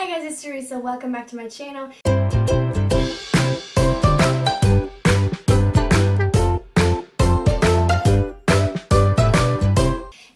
Hi guys, it's Teresa. Welcome back to my channel.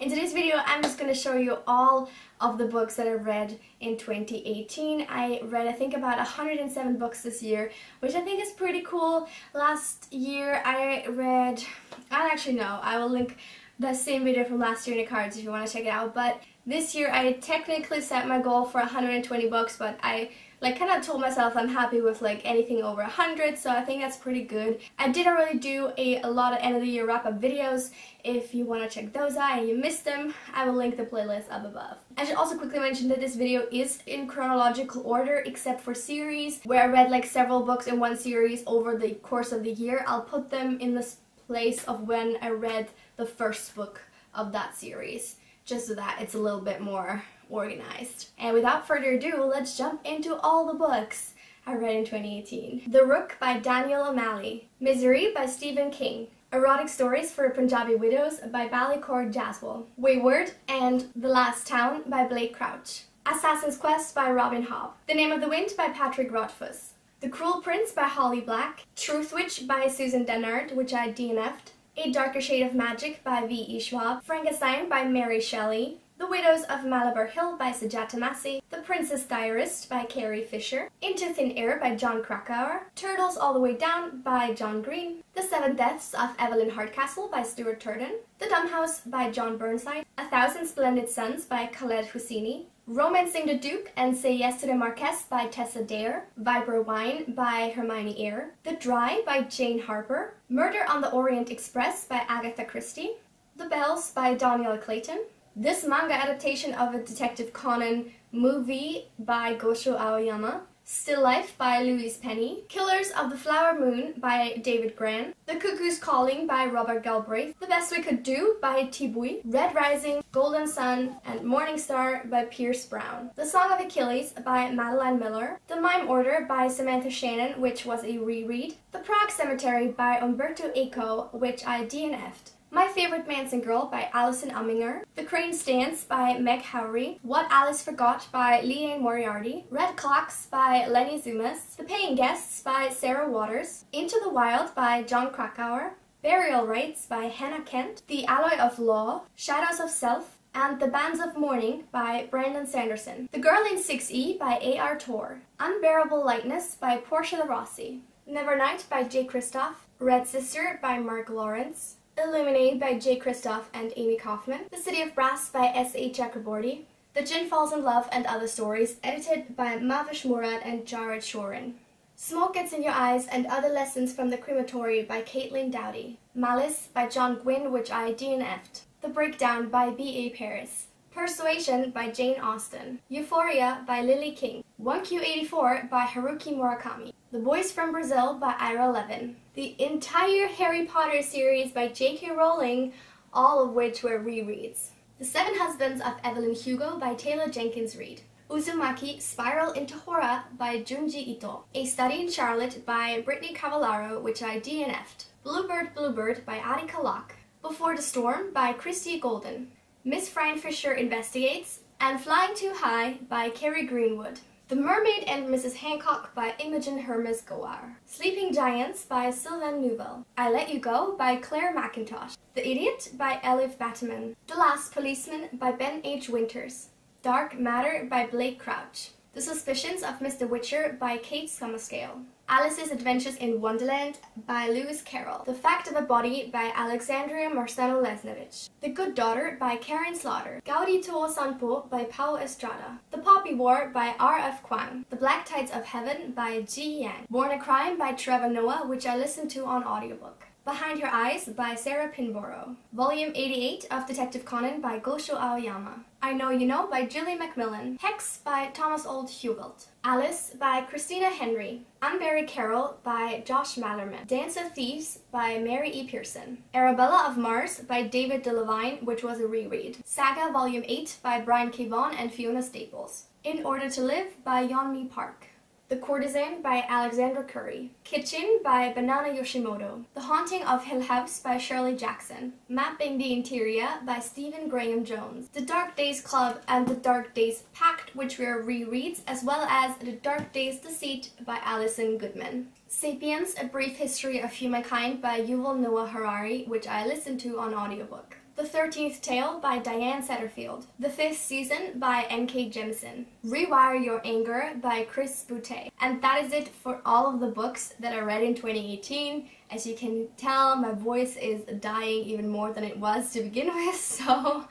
In today's video, I'm just going to show you all of the books that I read in 2018. I read, I think, about 107 books this year, which I think is pretty cool. Last year I read, I will link the same video from last year in the cards if you want to check it out, but this year I technically set my goal for 120 books, but I kind of told myself I'm happy with anything over 100, so I think that's pretty good. I did already do a lot of end of the year wrap up videos. If you want to check those out and you missed them, I will link the playlist up above. I should also quickly mention that this video is in chronological order except for series, where I read several books in one series over the course of the year. I'll put them in the place of when I read the first book of that series, just so that it's a little bit more organized. And without further ado, let's jump into all the books I read in 2018. The Rook by Daniel O'Malley, Misery by Stephen King, Erotic Stories for Punjabi Widows by Ballycord Jaswal, Wayward and The Last Town by Blake Crouch, Assassin's Quest by Robin Hobb, The Name of the Wind by Patrick Rothfuss, The Cruel Prince by Holly Black, Truth Witch by Susan Dennard, which I DNF'd, A Darker Shade of Magic by V.E. Schwab, Frankenstein by Mary Shelley, The Widows of Malabar Hill by Sujata Massey, The Princess Diarist by Carrie Fisher, Into Thin Air by John Krakauer, Turtles All the Way Down by John Green, The Seven Deaths of Evelyn Hardcastle by Stuart Turton, The Dumb House by John Burnside, A Thousand Splendid Suns by Khaled Hosseini, Romancing the Duke and Say Yes to the Marquess by Tessa Dare, Viper Wine by Hermione Eyre, The Dry by Jane Harper, Murder on the Orient Express by Agatha Christie, The Bells by Danielle Clayton, this manga adaptation of a Detective Conan movie by Gosho Aoyama, Still Life by Louise Penny, Killers of the Flower Moon by David Gran, The Cuckoo's Calling by Robert Galbraith, The Best We Could Do by Tibui, Red Rising, Golden Sun, and Morning Star by Pierce Brown, The Song of Achilles by Madeline Miller, The Mime Order by Samantha Shannon, which was a reread, The Prague Cemetery by Umberto Eco, which I DNF'd, My Favorite Manson Girl by Alison Umminger, The Crane's Dance by Meg Howry, What Alice Forgot by Leanne Moriarty, Red Clocks by Lenny Zumas, The Paying Guests by Sarah Waters, Into the Wild by John Krakauer, Burial Rites by Hannah Kent, The Alloy of Law, Shadows of Self, and The Bands of Mourning by Brandon Sanderson, The Girl in 6E by A.R. Torr, Unbearable Lightness by Portia Rossi, Nevernight by Jay Kristoff, Red Sister by Mark Lawrence, Illuminate by Jay Kristoff and Amy Kaufman, The City of Brass by S.A. Chakraborty, The Jinn Falls in Love and Other Stories, edited by Mavish Murad and Jared Shorin, Smoke Gets in Your Eyes and Other Lessons from the Crematory by Caitlin Dowdy, Malice by John Gwynne, which I DNF'd, The Breakdown by B.A. Paris, Persuasion by Jane Austen, Euphoria by Lily King, 1Q84 by Haruki Murakami, The Boys from Brazil by Ira Levin, the entire Harry Potter series by J.K. Rowling, all of which were rereads, The Seven Husbands of Evelyn Hugo by Taylor Jenkins Reid, Uzumaki Spiral into Horror by Junji Ito, A Study in Charlotte by Brittany Cavallaro, which I DNF'd, Bluebird by Arika Locke, Before the Storm by Christy Golden, Miss Fran Fisher Investigates, and Flying Too High by Kerry Greenwood, The Mermaid and Mrs. Hancock by Imogen Hermes Goar, Sleeping Giants by Sylvain Nouvel, I Let You Go by Claire McIntosh, The Idiot by Elif Batuman, The Last Policeman by Ben H. Winters, Dark Matter by Blake Crouch, The Suspicions of Mr. Witcher by Kate Summerscale, Alice's Adventures in Wonderland by Lewis Carroll, The Fact of a Body by Alexandria Marcelo-Lesnevich, The Good Daughter by Karen Slaughter, Gaudi Tuo Sanpo by Pau Estrada, The Poppy War by R.F. Kwang, The Black Tides of Heaven by Ji Yang, Born a Crime by Trevor Noah, which I listened to on audiobook, Behind Your Eyes by Sarah Pinborough, Volume 88 of Detective Conan by Gosho Aoyama, I Know You Know by Gillian Macmillan, Hex by Thomas Old Hugelt, Alice by Christina Henry, Unbury Carol by Josh Mallerman, Dance of Thieves by Mary E. Pearson, Arabella of Mars by David DeLevine, which was a reread, Saga Volume 8 by Brian K. Vaughan and Fiona Staples, In Order to Live by Yeonmi Park, The Courtesan by Alexandra Curry. Kitchen by Banana Yoshimoto. The Haunting of Hill House by Shirley Jackson. Mapping the Interior by Stephen Graham Jones. The Dark Days Club and The Dark Days Pact, which were rereads, as well as The Dark Days Deceit by Alison Goodman. Sapiens, A Brief History of Humankind by Yuval Noah Harari, which I listened to on audiobook. The 13th Tale by Diane Setterfield. The 5th Season by N.K. Jemisin. Rewire Your Anger by Chris Boutte. And that is it for all of the books that I read in 2018. As you can tell, my voice is dying even more than it was to begin with, so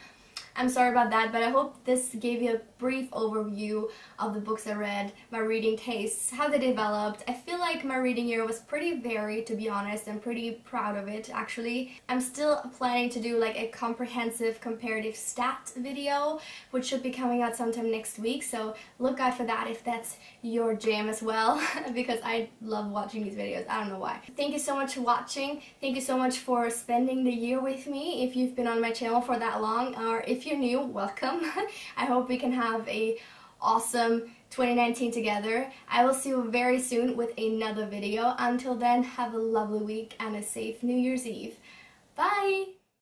I'm sorry about that, but I hope this gave you a brief overview of the books I read, my reading tastes, how they developed. I feel like my reading year was pretty varied, to be honest. I'm pretty proud of it, actually. I'm still planning to do like a comprehensive comparative stat video, which should be coming out sometime next week, so look out for that if that's your jam as well, because I love watching these videos. I don't know why. Thank you so much for watching. Thank you so much for spending the year with me, if you've been on my channel for that long, or if you're new, welcome. I hope we can have a awesome 2019 together. I will see you very soon with another video. Until then, have a lovely week and a safe New Year's Eve. Bye!